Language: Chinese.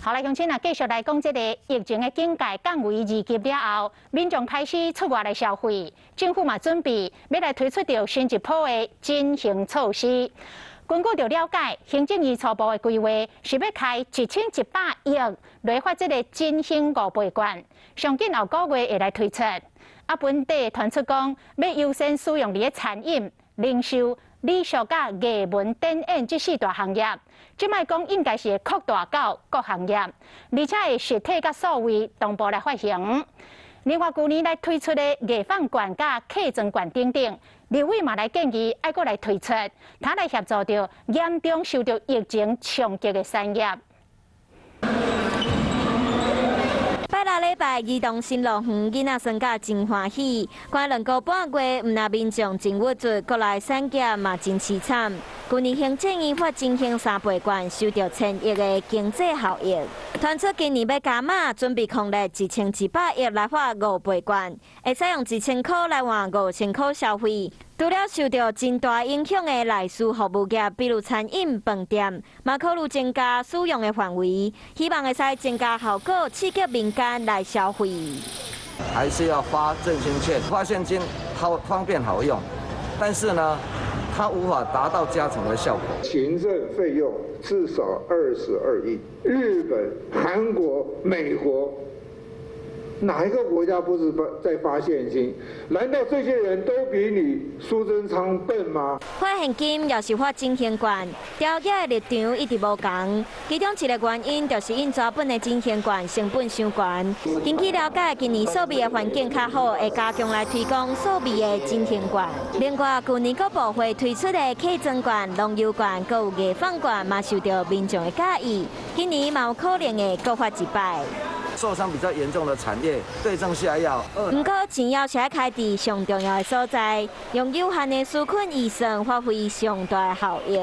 好，来，乡亲啊，继续来讲这个疫情的警戒降为2级了后，民众开始出外来消费，政府嘛准备要来推出着新一波的振兴措施。根据了解，行政院初步的规划是要开1100亿来发这个振兴5倍券，上紧后个月会来推出。本地传出讲要优先使用你的餐饮、零售、礼俗甲艺文展演这4大行业。即卖讲应该是会扩大到各行业，而且会实体甲数位同步来发行。另外，去年来推出的艺放券甲客庄券等等，立委嘛来建议爱阁来推出，它来协助着严重受到疫情冲击的产业。拜六礼拜，儿童新乐园囡仔生甲真欢喜，关2个半月，毋但民众真郁卒，国内产业嘛真凄惨。去年行政院发振兴3倍券，收到1000亿的经济效益。传出今年要加码，准备控列1100亿来发5倍券，会使用1000块来换5000块消费。除了受到真大影响的内需服务业，比如餐饮、饭店，嘛考虑增加使用的范围，希望会使增加效果，刺激民间来消费。还是要发振兴券，发现金好方便好用，但是呢，它无法达到加成的效果。行政费用至少22亿，日本、韩国、美国。哪一个国家不是在发现金？难道这些人都比你苏贞昌笨吗？发现金也是发振兴券，调解的立场一直无同。其中一个原因就是因抓本的振兴券成本伤悬。根据了解，今年扫描的环境较好，会加强来推广扫描的振兴券。另外，去年各部会推出的客庄券、农游券，还有艺放券，嘛受到民众的介意。今年嘛有可能会各发1摆。受伤比较严重的产业对症下药。不过，钱要是开伫上重要的所在，用有限的纾困预算发挥上大的效益。